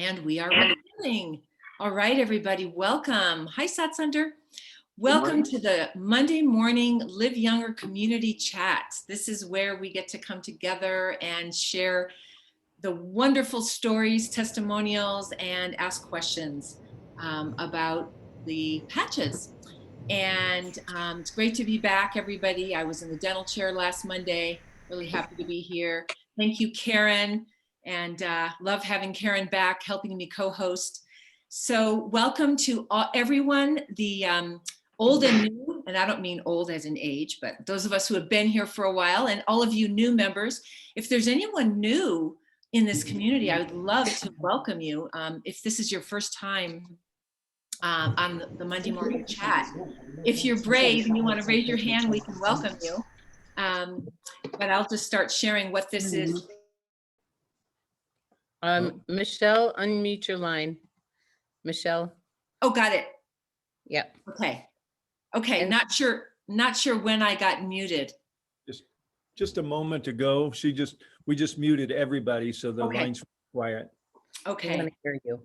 And we are recording. All right, everybody, welcome. Hi, Satsunder. Welcome to the Monday morning Live Younger community chats. This is where we get to come together and share the wonderful stories, testimonials, and ask questions about the patches. And it's great to be back, everybody. I was in the dental chair last Monday. Really happy to be here. Thank you, Karen. And love having Karen back, helping me co-host. So welcome to everyone, the old and new, and I don't mean old as in age, but those of us who have been here for a while, and all of you new members. If there's anyone new in this community, I would love to welcome you. If this is your first time on the Monday morning chat, if you're brave and you want to raise your hand, we can welcome you. But I'll just start sharing what this is. Michelle, unmute your line. Michelle. Oh, got it. Yep. Okay. Okay. And not sure when I got muted. Just a moment ago. We just muted everybody, so the lines were quiet. Okay. I want to hear you.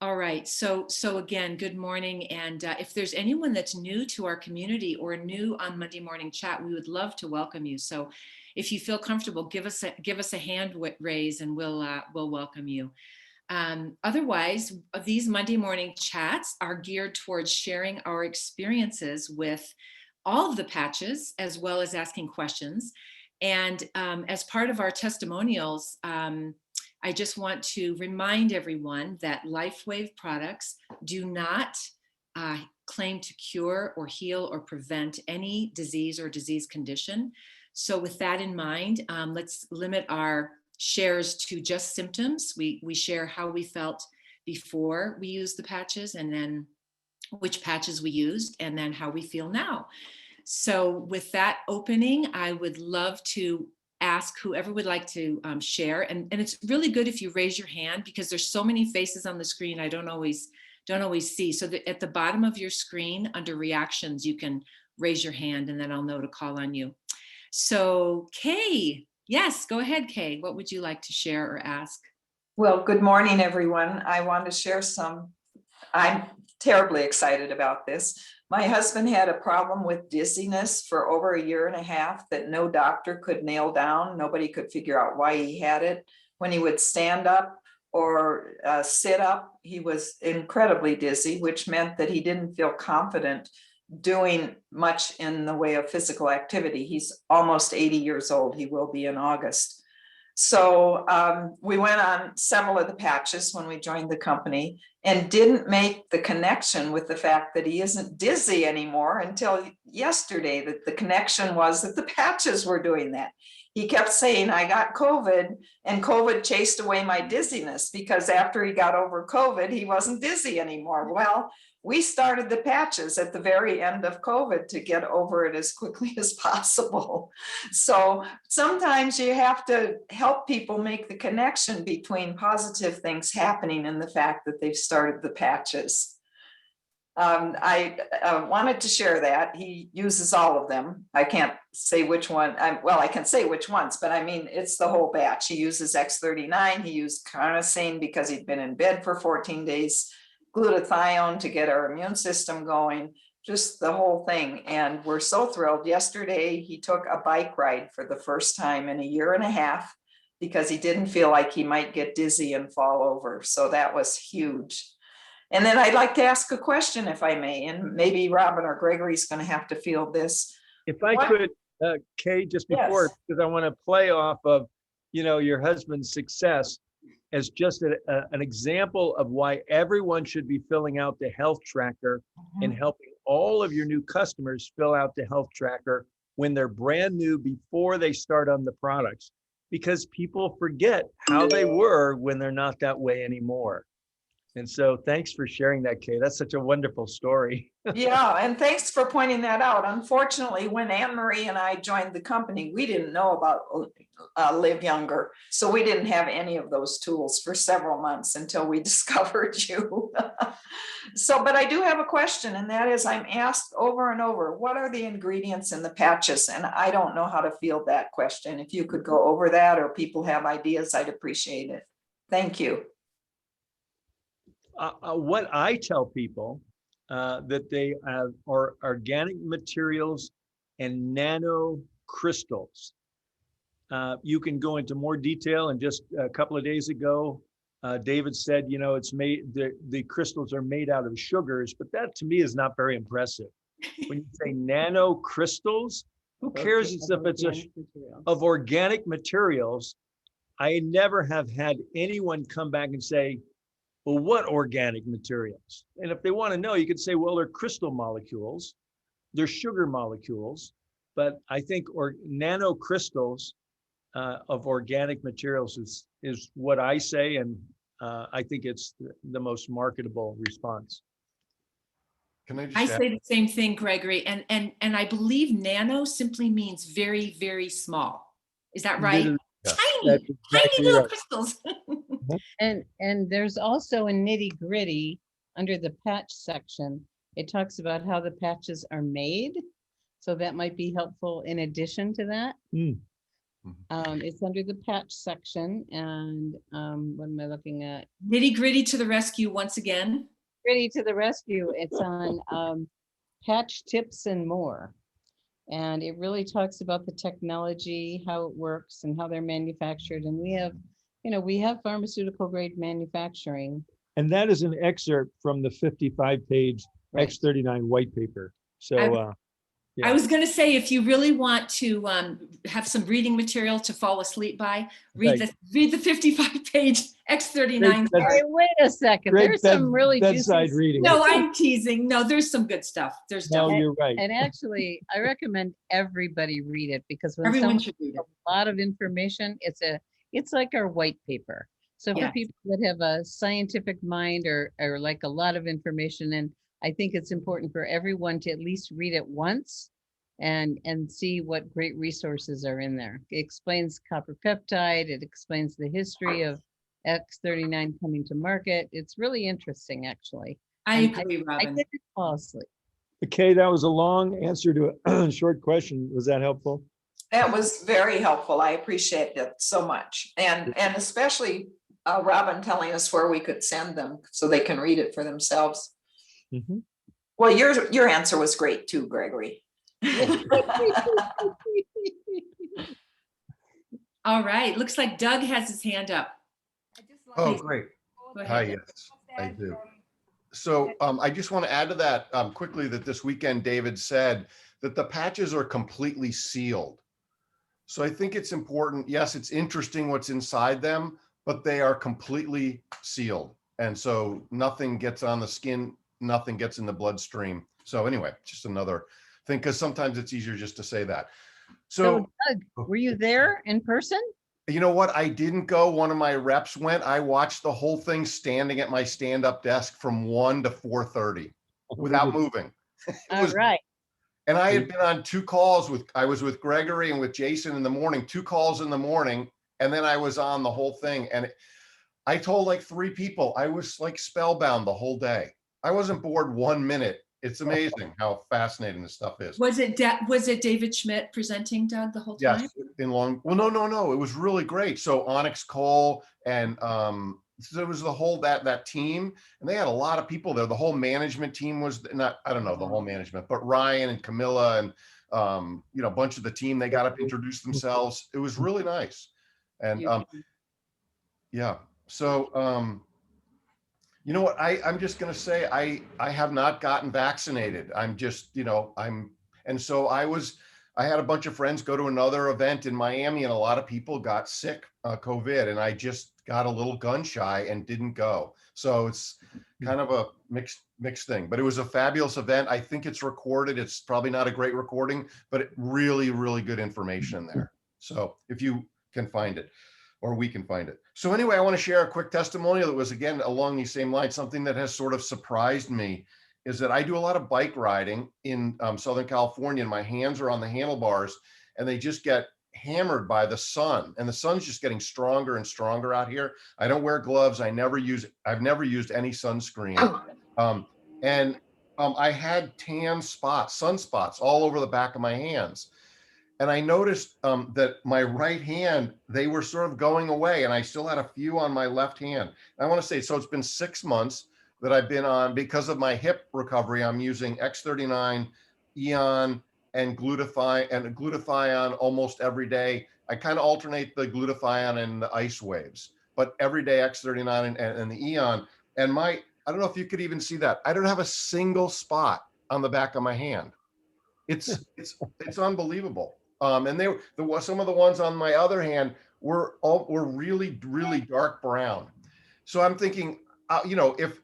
All right. So again, good morning. And if there's anyone that's new to our community or new on Monday morning chat, we would love to welcome you. So if you feel comfortable, give us a hand raise and we'll welcome you. Otherwise, these Monday morning chats are geared towards sharing our experiences with all of the patches, as well as asking questions. And as part of our testimonials, I just want to remind everyone that LifeWave products do not claim to cure or heal or prevent any disease or disease condition. So with that in mind, let's limit our shares to just symptoms. We share how we felt before we used the patches, and then which patches we used, and then how we feel now. So with that opening, I would love to ask whoever would like to share. And it's really good if you raise your hand, because there's so many faces on the screen I don't always see. So at the bottom of your screen under reactions, you can raise your hand and then I'll know to call on you. So Kay, yes, go ahead, Kay. What would you like to share or ask? Well, good morning, everyone. I want to share I'm terribly excited about this. My husband had a problem with dizziness for over 1.5 years that no doctor could nail down. Nobody could figure out why he had it. When he would stand up or sit up, he was incredibly dizzy, which meant that he didn't feel confident doing much in the way of physical activity. He's almost 80 years old. He will be in August. So we went on several of the patches when we joined the company and didn't make the connection with the fact that he isn't dizzy anymore until yesterday, that the connection was that the patches were doing that. He kept saying, I got COVID and COVID chased away my dizziness, because after he got over COVID, he wasn't dizzy anymore. Well, we started the patches at the very end of COVID to get over it as quickly as possible. So sometimes you have to help people make the connection between positive things happening and the fact that they've started the patches. I wanted to share that. He uses all of them. I can't say which one. Well, I can say which ones, but I mean, it's the whole batch. He uses X39. He used carnosine because he'd been in bed for 14 days. Glutathione to get our immune system going, just the whole thing. And we're so thrilled. Yesterday, he took a bike ride for the first time in 1.5 years because he didn't feel like he might get dizzy and fall over. So that was huge. And then I'd like to ask a question, if I may, and maybe Robin or Gregory's going to have to field this. If I could, Kay, just before, Yes. because I want to play off of, your husband's success as just an example of why everyone should be filling out the health tracker and helping all of your new customers fill out the health tracker when they're brand new before they start on the products, because people forget how they were when they're not that way anymore. And so thanks for sharing that, Kay. That's such a wonderful story. Yeah, and thanks for pointing that out. Unfortunately, when Anne Marie and I joined the company, we didn't know about Live Younger. So we didn't have any of those tools for several months until we discovered you. But I do have a question, and that is, I'm asked over and over, what are the ingredients in the patches? And I don't know how to field that question. If you could go over that, or people have ideas, I'd appreciate it. Thank you. what I tell people that they are organic materials and nano crystals. You can go into more detail. And just a couple of days ago, David said, you know, it's made, the crystals are made out of sugars, but that to me is not very impressive. When you say nano crystals, who cares if it's of organic materials? I never have had anyone come back and say, well, what organic materials? And if they want to know, you could say, well, they're crystal molecules, they're sugar molecules, but I think nanocrystals of organic materials is what I say, and I think it's the most marketable response. Can I I just add? say the same thing, Gregory, and I believe nano simply means very, very small. Is that right? Literally, Yes. Tiny, that's tiny exactly little right. crystals. And there's also a nitty gritty under the patch section. It talks about how the patches are made. So that might be helpful in addition to that. Hmm. It's under the patch section, and what am I looking at? Nitty gritty to the rescue once again. Ready to the rescue. It's on patch tips and more. And it really talks about the technology, how it works and how they're manufactured. And we have, you know, we have pharmaceutical grade manufacturing. And that is an excerpt from the 55-page Right. X39 white paper. So I was going to say, if you really want to have some reading material to fall asleep by, read Right. the 55-page X39. Great, Hey, wait a second. great There's some really bedside juicy. reading. No, I'm teasing. No, there's some good stuff. There's No, definitely you're right. And actually, I recommend everybody read it, because when everyone someone should read has it. a lot of information, it's like our white paper. So for Yeah. people that have a scientific mind or like a lot of information, and I think it's important for everyone to at least read it once and see what great resources are in there. It explains copper peptide, it explains the history of X39 coming to market. It's really interesting, actually. I And agree, I Robin. didn't fall asleep. Okay, that was a long answer to a short question. Was that helpful? That was very helpful. I appreciate it so much. And especially Robin telling us where we could send them so they can read it for themselves. Mhm. Well, your answer was great too, Gregory. All right. Looks like Doug has his hand up. Oh, Please. great. Go Hi, ahead. yes, I do. So I just want to add to that quickly that this weekend, David said that the patches are completely sealed. So I think it's important. Yes, it's interesting what's inside them, but they are completely sealed. And so nothing gets on the skin, nothing gets in the bloodstream. So anyway, just another thing, because sometimes it's easier just to say that. So So Doug, were you there in person? you know what? I didn't go. One of my reps went. I watched the whole thing standing at my stand-up desk from 1 to 4:30 without moving. All right. And I had been on 2 calls I was with Gregory and with Jason in the morning, 2 calls in the morning. And then I was on the whole thing. And I told like 3 people, I was like spellbound the whole day. I wasn't bored 1 minute. It's amazing how fascinating this stuff is. Was it David Schmidt presenting, Doug, the whole time? Yes, well, no, it was really great. So Onyx Cole and so it was the whole that team, and they had a lot of people there. The whole management team was not, I don't know the whole management, but Ryan and Camilla and you know, a bunch of the team, they got up, introduced themselves. It was really nice. And yeah, so you know what, I'm just gonna say I have not gotten vaccinated. I'm just, you know, and so I had a bunch of friends go to another event in Miami, and a lot of people got sick, COVID, and I just got a little gun shy and didn't go. So it's kind of a mixed thing, but it was a fabulous event. I think it's recorded. It's probably not a great recording, but really, really good information there. So if you can find it, or we can find it. So anyway, I want to share a quick testimonial that was, again, along these same lines. Something that has sort of surprised me is that I do a lot of bike riding in Southern California, and my hands are on the handlebars, and they just get hammered by the sun, and the sun's just getting stronger and stronger out here. I don't wear gloves. I've never used any sunscreen. I had sunspots all over the back of my hands. And I noticed that my right hand, they were sort of going away, and I still had a few on my left hand. And I want to say, so it's been 6 months. that I've been on because of my hip recovery. I'm using X39, Eon, and glutathione almost every day. I kind of alternate the glutathione and the ice waves, but every day X39 and the Eon. And I don't know if you could even see that. I don't have a single spot on the back of my hand. It's unbelievable. And some of the ones on my other hand were really dark brown. So I'm thinking, if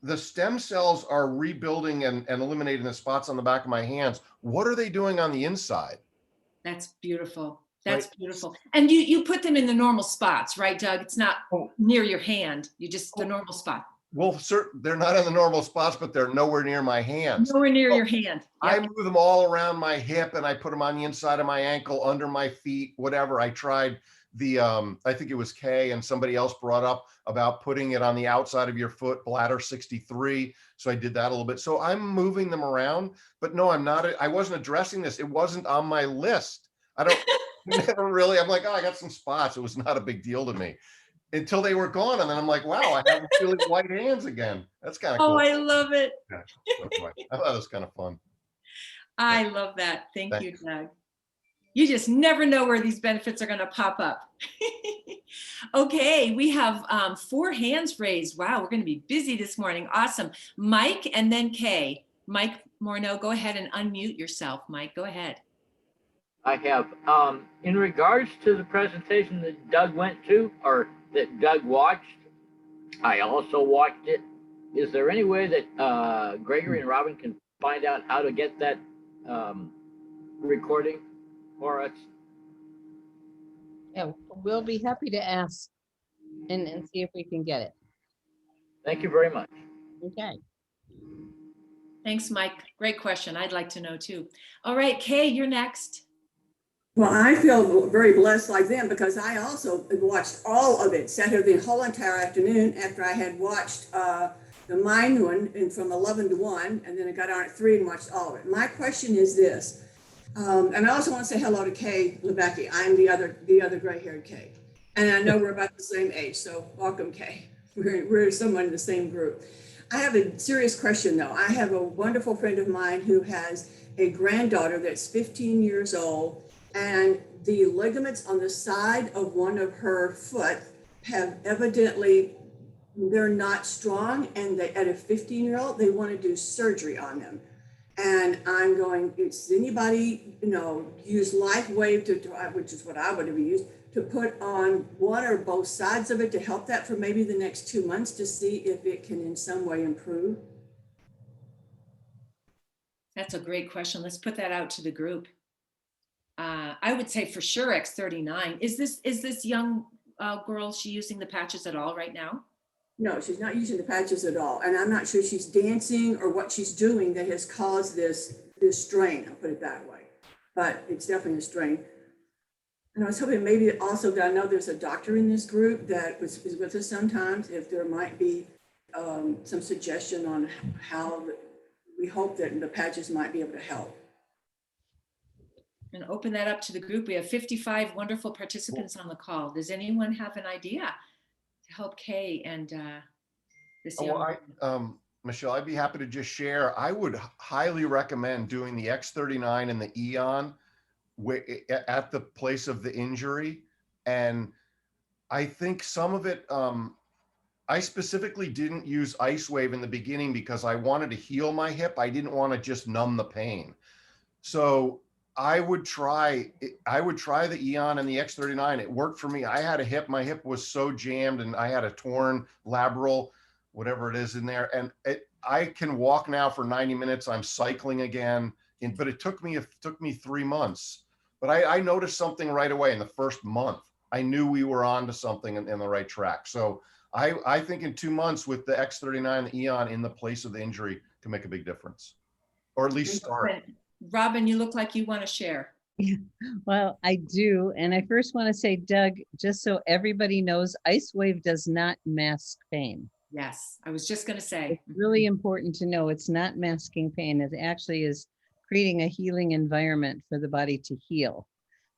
the stem cells are rebuilding and eliminating the spots on the back of my hands, what are they doing on the inside? That's beautiful. Right. That's beautiful. And you put them in the normal spots, right, Doug? It's not Oh, near your hand. You just the normal spot. well, they're not in the normal spots, but they're nowhere near my hands. Nowhere near Well, your hand. I Yep. move them all around my hip and I put them on the inside of my ankle, under my feet, whatever. I tried I think it was Kay and somebody else brought up about putting it on the outside of your foot, bladder 63. So I did that a little bit. So I'm moving them around, but no, I wasn't addressing this. It wasn't on my list. I don't never really, I'm like, oh, I got some spots. It was not a big deal to me until they were gone. And then I'm like, wow, I have really white hands again. That's kind of Oh, cool. I love it. Yeah. Anyway, I thought it was kind of fun. I love that. Thank you, Thanks. Doug. You just never know where these benefits are going to pop up. Okay, we have 4 hands raised. Wow, we're going to be busy this morning. Awesome. Mike and then Kay. Mike Morneau, go ahead and unmute yourself. Mike, go ahead. I have. In regards to the presentation that Doug went to, or that Doug watched, I also watched it. Is there any way that Gregory and Robin can find out how to get that recording for us? Yeah, we'll be happy to ask and see if we can get it. Thank you very much. Okay. Thanks, Mike. Great question. I'd like to know too. All right, Kay, you're next. Well, I feel very blessed like them because I also watched all of it, sat here the whole entire afternoon after I had watched the Mind one and from 11 to 1, and then I got on at 3 and watched all of it. My question is this, and I also want to say hello to Kay Lebecki. I'm the other gray-haired Kay, and I know we're about the same age, so welcome, Kay. We're someone in the same group. I have a serious question though. I have a wonderful friend of mine who has a granddaughter that's 15 years old, and the ligaments on the side of one of her foot have evidently, they're not strong, and at a 15-year-old, they want to do surgery on them. And I'm going, does anybody, use LifeWave which is what I would have used, to put on one or both sides of it to help that for maybe the next 2 months to see if it can in some way improve? That's a great question. Let's put that out to the group. I would say for sure X39. Is this young girl, she using the patches at all right now? No, she's not using the patches at all. And I'm not sure she's dancing or what she's doing that has caused this strain, I'll put it that way. But it's definitely a strain. And I was hoping maybe also that I know there's a doctor in this group that is with us sometimes, if there might be some suggestion on how we hope that the patches might be able to help. And open that up to the group. We have 55 wonderful participants on the call. Does anyone have an idea to help Kay and this young Well, Michelle, I'd be happy to just share. I would highly recommend doing the X39 and the Eon at the place of the injury. And I think some of it, I specifically didn't use Ice Wave in the beginning because I wanted to heal my hip. I didn't want to just numb the pain. So I would try the Eon and the X39. It worked for me. I had a hip, my hip was so jammed and I had a torn labral, whatever it is in there. And I can walk now for 90 minutes. I'm cycling again, but it took me 3 months. But I noticed something right away in the first month. I knew we were on to something in the right track. So I think in 2 months with the X39, the Eon in the place of the injury can make a big difference, or at least start. Robin, you look like you want to share. Well, I do. And I first want to say, Doug, just so everybody knows, Ice Wave does not mask pain. Yes, I was just going to say. It's really important to know it's not masking pain. It actually is creating a healing environment for the body to heal.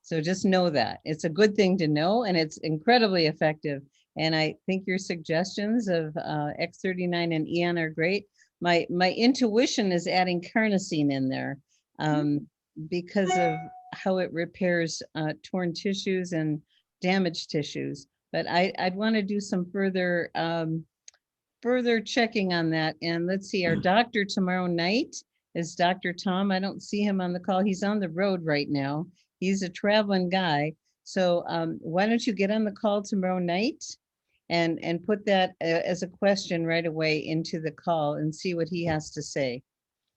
So just know that. It's a good thing to know, and it's incredibly effective. And I think your suggestions of X39 and Eon are great. My intuition is adding carnosine in there because of how it repairs torn tissues and damaged tissues. But I'd want to do some further further checking on that. And let's see, our doctor tomorrow night is Dr. Tom. I don't see him on the call. He's on the road right now. He's a traveling guy. So why don't you get on the call tomorrow night and put that as a question right away into the call and see what he has to say.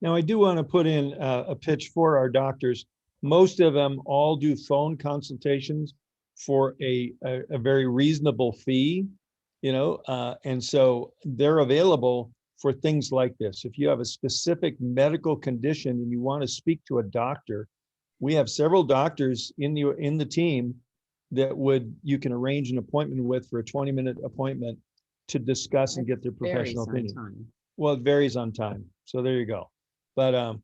Now, I do want to put in a pitch for our doctors. Most of them all do phone consultations for a very reasonable fee, you know, and so they're available for things like this. If you have a specific medical condition and you want to speak to a doctor, we have several doctors in the team that you can arrange an appointment with for a 20-minute appointment to discuss and get their professional opinion. Well, it varies on time. So there you go. But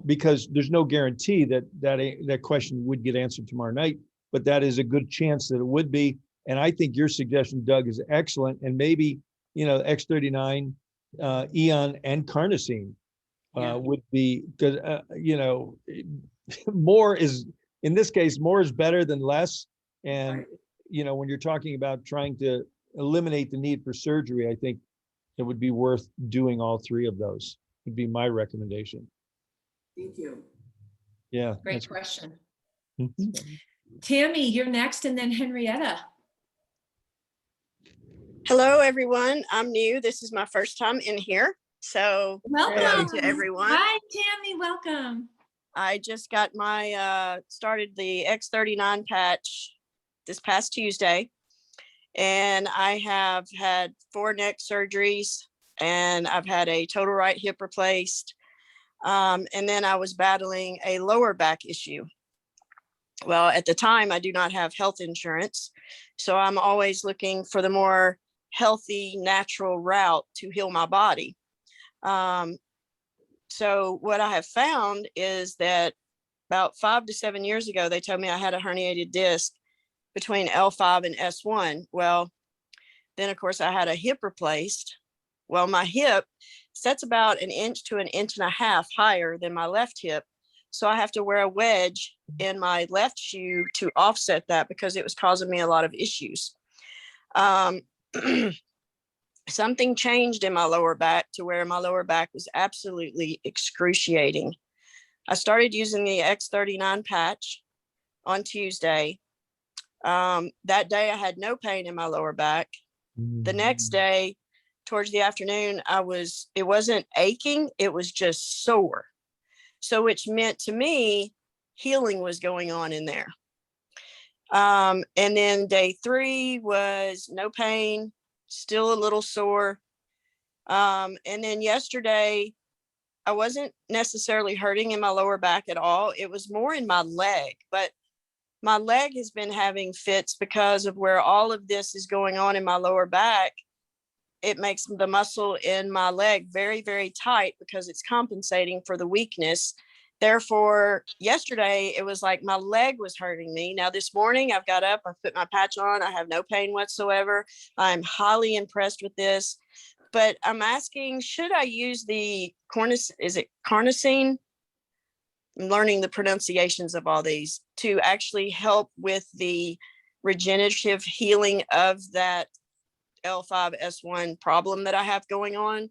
because there's no guarantee that question would get answered tomorrow night, but that is a good chance that it would be. And I think your suggestion, Doug, is excellent. And maybe, you know, X39, Eon, and carnosine would be, because, you know, more is, in this case, more is better than less. And, you know, when you're talking about trying to eliminate the need for surgery, I think it would be worth doing all three of those, would be my recommendation. Thank you. Yeah. Great question. Mhm. Tammy, you're next, and then Henrietta. Hello, everyone. I'm new. This is my first time in here. So Welcome to everyone. Hi, Tammy. Welcome. I just got my started the X39 patch this past Tuesday, and I have had 4 neck surgeries, and I've had a total right hip replaced. And then I was battling a lower back issue. Well, at the time, I do not have health insurance, so I'm always looking for the more healthy, natural route to heal my body. So what I have found is that about 5 to 7 years ago, they told me I had a herniated disc between L5 and S1. Well, then of course I had a hip replaced. Well, my hip sets about 1 inch to 1.5 inches higher than my left hip. So I have to wear a wedge in my left shoe to offset that because it was causing me a lot of issues. Something changed in my lower back to where my lower back was absolutely excruciating. I started using the X39 patch on Tuesday. That day I had no pain in my lower back. The next day, towards the afternoon, it wasn't aching, it was just sore. So which meant to me, healing was going on in there. And then day 3 was no pain, still a little sore. And then yesterday, I wasn't necessarily hurting in my lower back at all. It was more in my leg, but my leg has been having fits because of where all of this is going on in my lower back. It makes the muscle in my leg very, very tight because it's compensating for the weakness. Therefore, yesterday, it was like my leg was hurting me. Now, this morning, I've got up, I've put my patch on. I have no pain whatsoever. I'm highly impressed with this. But I'm asking, should I use the carnosine? I'm learning the pronunciations of all these to actually help with the regenerative healing of that L5S1 problem that I have going on.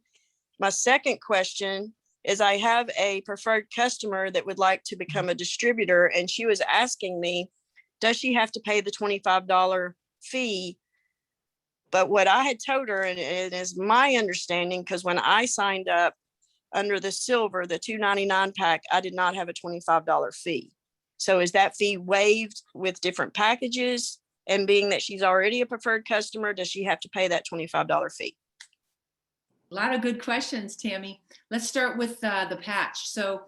My second question is I have a preferred customer that would like to become a distributor, and she was asking me, does she have to pay the $25 fee? But what I had told her, and it is my understanding, because when I signed up under the silver, the $2.99 pack, I did not have a $25 fee. So is that fee waived with different packages? And being that she's already a preferred customer, does she have to pay that $25 fee? A lot of good questions, Tammy. Let's start with the patch. So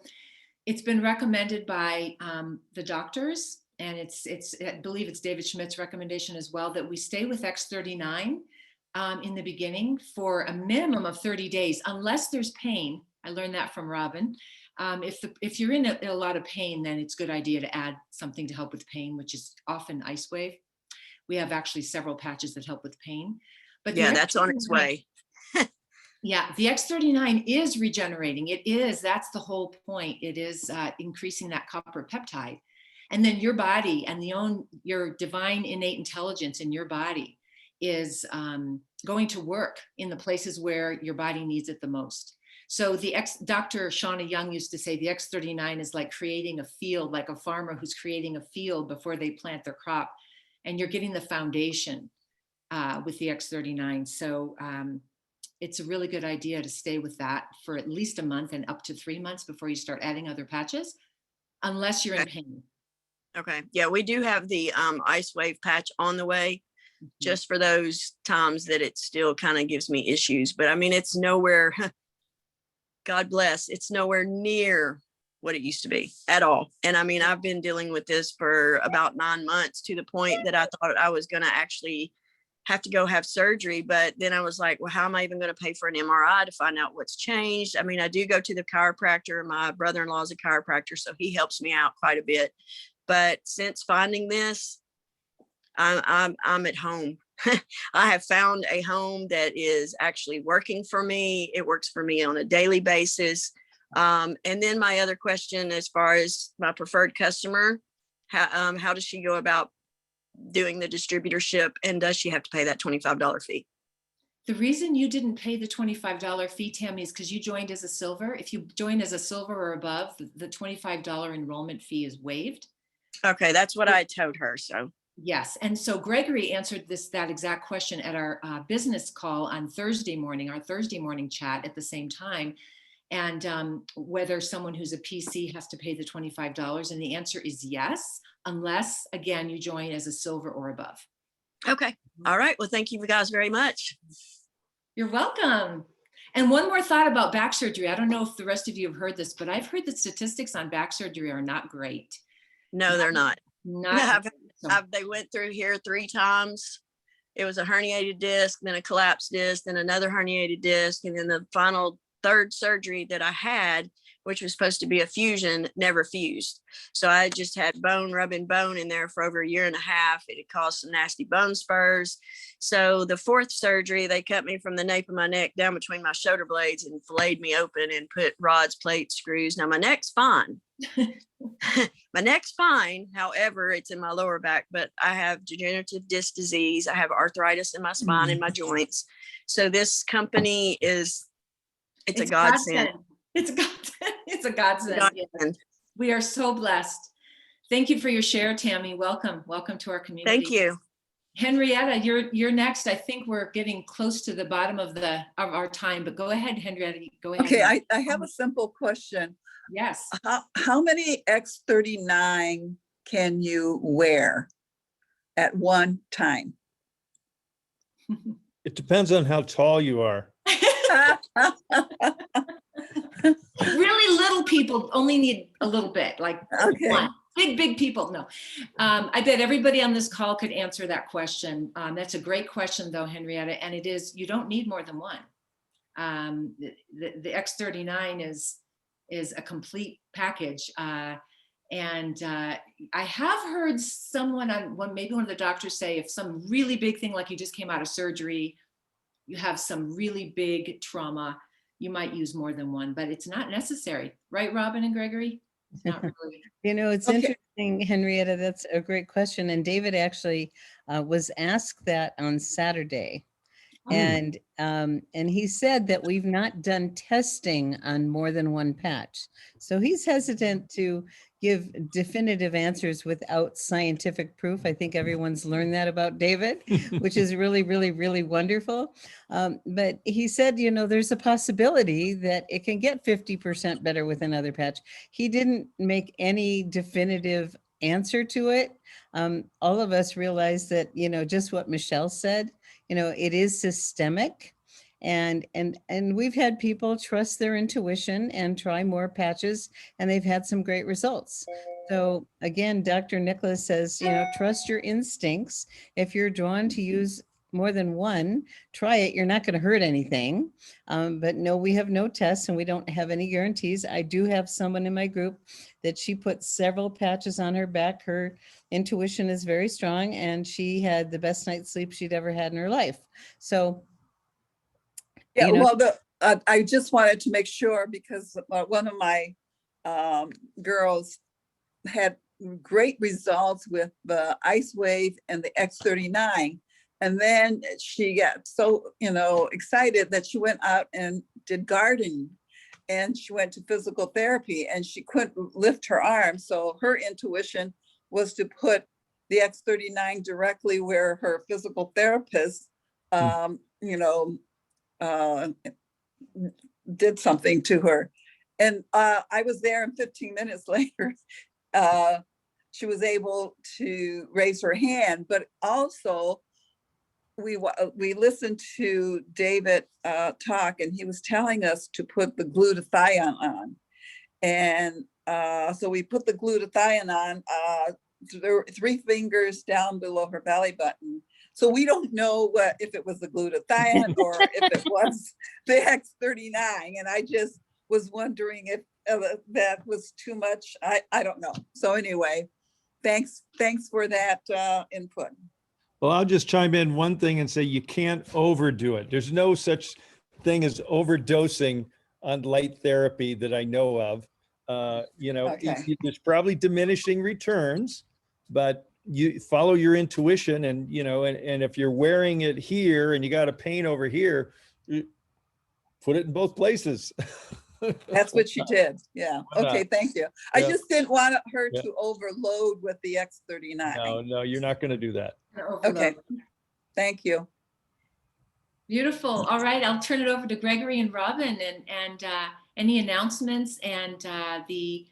it's been recommended by the doctors, and it's I believe it's David Schmidt's recommendation as well, that we stay with X39 in the beginning for a minimum of 30 days, unless there's pain. I learned that from Robin. If you're in a lot of pain, then it's a good idea to add something to help with pain, which is often Ice Wave. We have actually several patches that help with pain. But the Yeah, that's on its X39 way. Yeah, the X39 is regenerating. It is, that's the whole point. It is increasing that copper peptide. And then your body and your divine innate intelligence in your body is going to work in the places where your body needs it the most. So Dr. Shauna Young used to say the X39 is like creating a field, like a farmer who's creating a field before they plant their crop. And you're getting the foundation with the X39. So it's a really good idea to stay with that for at least a month and up to 3 months before you start adding other patches, unless you're in pain. Okay. Yeah, we do have the ice wave patch on the way, just for those times that it still kind of gives me issues. But I mean, it's nowhere, God bless, it's nowhere near what it used to be at all. And I mean, I've been dealing with this for about 9 months, to the point that I thought I was going to actually have to go have surgery. But then I was like, well, how am I even going to pay for an MRI to find out what's changed? I mean, I do go to the chiropractor. My brother-in-law is a chiropractor, so he helps me out quite a bit. But since finding this, I'm at home. I have found a home that is actually working for me. It works for me on a daily basis. And then my other question, as far as my preferred customer, how does she go about doing the distributorship, and does she have to pay that $25 fee? The reason you didn't pay the $25 fee, Tammy, is because you joined as a silver. If you join as a silver or above, the $25 enrollment fee is waived. Okay, that's what I told her. So yes, and so Gregory answered that exact question at our business call on Thursday morning, our Thursday morning chat at the same time, and whether someone who's a PC has to pay the $25, and the answer is yes, unless again you join as a silver or above. okay, all right. Well, thank you guys very much. You're welcome. And one more thought about back surgery. I don't know if the rest of you have heard this, but I've heard that statistics on back surgery are not great. No, they're not. Not They went through here 3 times. It was a herniated disc, then a collapsed disc, then another herniated disc, and then the final 3rd surgery that I had, which was supposed to be a fusion, never fused. So I just had bone rubbing bone in there for over 1.5 years. It had caused some nasty bone spurs. So the 4th surgery, they cut me from the nape of my neck down between my shoulder blades and filleted me open and put rods, plates, screws. Now my neck's fine. My neck's fine. However, it's in my lower back, but I have degenerative disc disease. I have arthritis in my spine and my joints. So this company it's a godsend. It's a godsend. It's a godsend. Godsend. We are so blessed. Thank you for your share, Tammy. Welcome to our community. Thank you. Henrietta, you're next. I think we're getting close to the bottom of our time, but go ahead, Henrietta. Go ahead. Okay, I have a simple question. Yes. How many X39 can you wear at one time? It depends on how tall you are. Really little people only need a little bit, like Okay. one. Big people, no. I bet everybody on this call could answer that question. That's a great question though, Henrietta, and it is, you don't need more than one. The X39 is a complete package. And I have heard maybe one of the doctors say, if some really big thing, like you just came out of surgery, you have some really big trauma, you might use more than one, but it's not necessary. Right, Robin and Gregory? It's not really. It's Okay. interesting, Henrietta, that's a great question. And David actually was asked that on Saturday. And he said that we've not done testing on more than one patch. So he's hesitant to give definitive answers without scientific proof. I think everyone's learned that about David, which is really, really, really wonderful. But he said, there's a possibility that it can get 50% better with another patch. He didn't make any definitive answer to it. All of us realize that, just what Michelle said, it is systemic, and we've had people trust their intuition and try more patches, and they've had some great results. So again, Dr. Nicholas says, trust your instincts. If you're drawn to use more than one, try it. You're not going to hurt anything. But no, we have no tests and we don't have any guarantees. I do have someone in my group that she put several patches on her back. Her intuition is very strong and she had the best night's sleep she'd ever had in her life. So, Yeah, you know, well, I just wanted to make sure because one of my girls had great results with the Ice Wave and the X39. And then she got so, excited that she went out and did gardening and she went to physical therapy and she couldn't lift her arm. So her intuition was to put the X39 directly where her physical therapist, did something to her. And I was there and 15 minutes later, she was able to raise her hand, but also we listened to David talk and he was telling us to put the glutathione on. And so we put the glutathione on 3 fingers down below her belly button. So we don't know if it was the glutathione or if it was the X39. And I just was wondering if that was too much. I don't know. So anyway, thanks for that input. Well, I'll just chime in one thing and say you can't overdo it. There's no such thing as overdosing on light therapy that I know of. Okay. There's probably diminishing returns, but you follow your intuition and, and if you're wearing it here and you got a pain over here, put it in both places. That's what she did. Yeah. Why not? Okay. Thank you. I Yeah. just didn't want her Yeah. to overload with the X39. No, you're not going to do that. Okay. Thank you. Beautiful. All right, I'll turn it over to Gregory and Robin and any announcements and the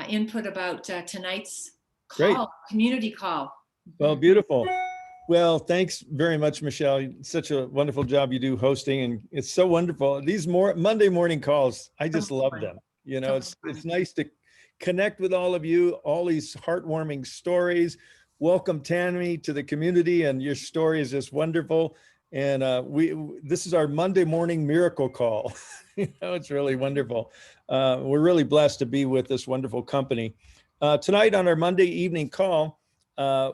input about tonight's Great. call, community call. Well, beautiful. Well, thanks very much, Michelle. Such a wonderful job you do hosting, and it's so wonderful. These Monday morning calls, I just love them. It's nice to connect with all of you, all these heartwarming stories. Welcome, Tammy, to the community, and your story is just wonderful. And this is our Monday morning miracle call. It's really wonderful. We're really blessed to be with this wonderful company. Tonight on our Monday evening call,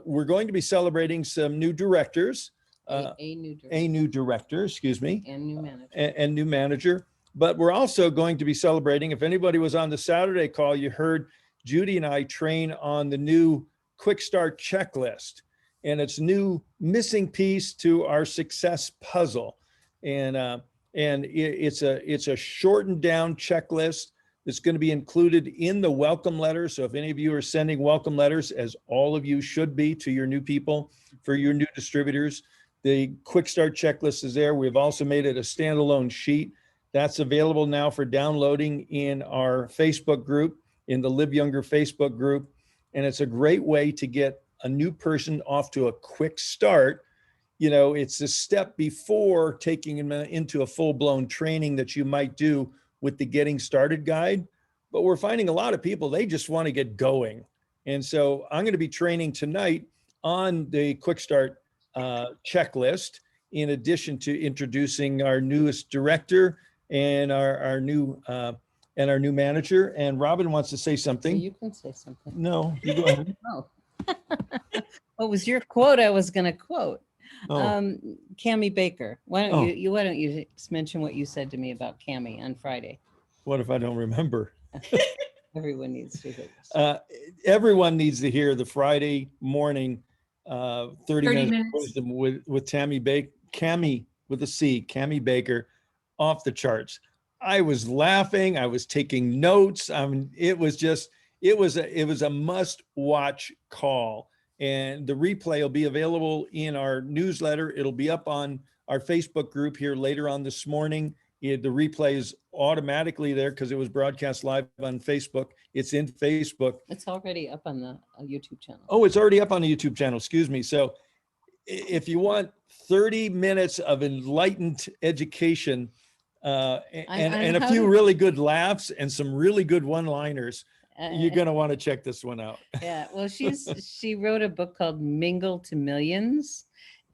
we're going to be celebrating some new directors. a new director, Excuse me. and new manager. And new manager. But we're also going to be celebrating, if anybody was on the Saturday call, you heard Judy and I train on the new Quick Start checklist. And it's new missing piece to our success puzzle. And it's a shortened down checklist that's going to be included in the welcome letter. So if any of you are sending welcome letters, as all of you should be to your new people, for your new distributors, the Quick Start checklist is there. We've also made it a standalone sheet. That's available now for downloading in our Facebook group, in the Live Younger Facebook group. And it's a great way to get a new person off to a quick start. It's a step before taking them into a full-blown training that you might do with the Getting Started guide. But we're finding a lot of people, they just want to get going. And so I'm going to be training tonight on the Quick Start checklist, in addition to introducing our newest director and our new manager. And Robin wants to say something. You can say something. No, you go ahead. Oh. What was your quote? I was going to quote. Oh. Cammie Baker. Why don't you just mention what you said to me about Cammie on Friday? What if I don't remember? Everyone needs to hear this. Everyone needs to hear the Friday morning 30 minutes wisdom with Tammy Baker, Cammie with a C, Cammie Baker, off the charts. I was laughing. I was taking notes. It was a must-watch call. And the replay will be available in our newsletter. It'll be up on our Facebook group here later on this morning. The replay is automatically there because it was broadcast live on Facebook. It's in Facebook. It's already up on the YouTube channel. Oh, it's already up on the YouTube channel. Excuse me. So if you want 30 minutes of enlightened education and a few really good laughs and some really good one-liners, you're going to want to check this one out. Yeah. Well, she wrote a book called Mingle to Millions.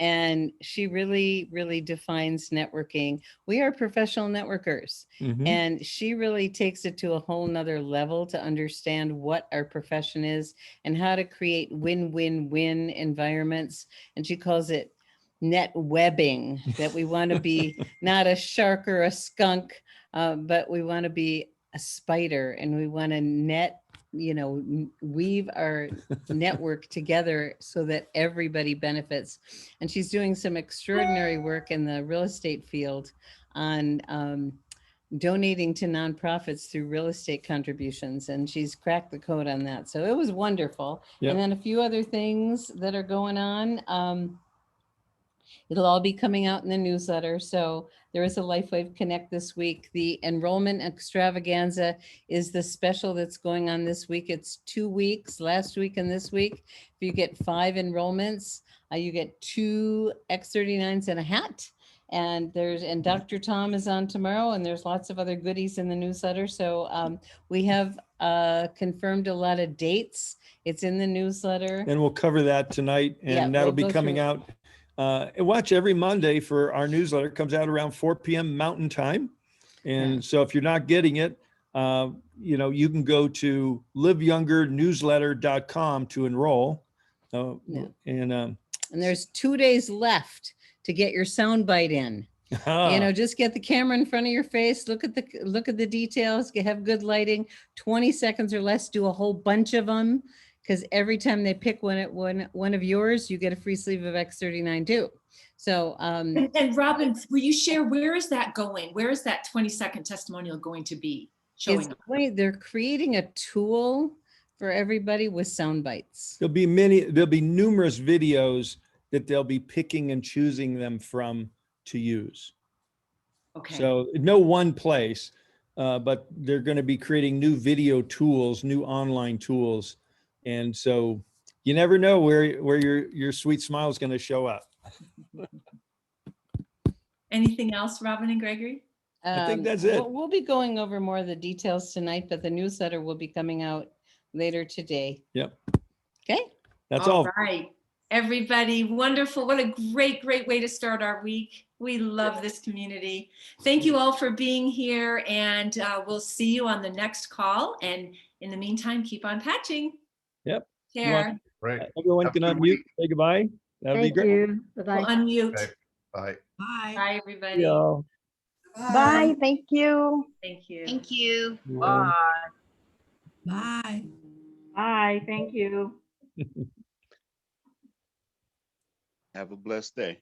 And she really, really defines networking. We are professional networkers. Mhm. And she really takes it to a whole nother level to understand what our profession is and how to create win-win-win environments. And she calls it net webbing, that we want to be not a shark or a skunk, but we want to be a spider, and we want to weave our network together so that everybody benefits. And she's doing some extraordinary work in the real estate field on donating to nonprofits through real estate contributions, and she's cracked the code on that. So it was wonderful. Yep. And then a few other things that are going on. It'll all be coming out in the newsletter. So there is a LifeWave Connect this week. The enrollment extravaganza is the special that's going on this week. It's 2 weeks, last week and this week. If you get 5 enrollments, you get 2 X39s and a hat. And Dr. Tom is on tomorrow, and there's lots of other goodies in the newsletter. So we have confirmed a lot of dates. It's in the newsletter. And we'll cover that tonight, Yeah, and that'll we'll be go coming through. out. And watch every Monday for our newsletter. It comes out around 4 p.m. Mountain Time. And Yeah. so if you're not getting it, you can go to liveyoungernewsletter.com to enroll. Yeah. And And there's 2 days left to get your soundbite in. Just get the camera in front of your face, look at the details, have good lighting, 20 seconds or less, do a whole bunch of them. Because every time they pick one of yours, you get a free sleeve of X39 too. So And Robin, will you share, where is that going? Where is that 20-second testimonial going to be showing up? they're creating a tool for everybody with sound bites. there'll be numerous videos that they'll be picking and choosing them from to use. Okay. So no one place, but they're going to be creating new video tools, new online tools. And so you never know where your sweet smile is going to show up. Anything else, Robin and Gregory? I think that's it. We'll be going over more of the details tonight, but the newsletter will be coming out later today. Yep. Okay. That's all. Right. Everybody, wonderful. What a great way to start our week. We love this community. Thank you all for being here, and we'll see you on the next call. And in the meantime, keep on patching. Yep. Care. Right. Everyone Have a can good unmute, week. say goodbye. That'd be Thank great. you. We'll Bye-bye. unmute. Okay. Bye. Bye. Bye, everybody. Yeah. Bye. Thank you. Thank you. Thank you. Bye. Bye. Bye. Thank you. Have a blessed day.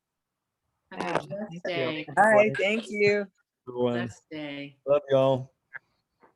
Have a blessed day. Hi, thank you. Everyone. Blessed day. Love y'all.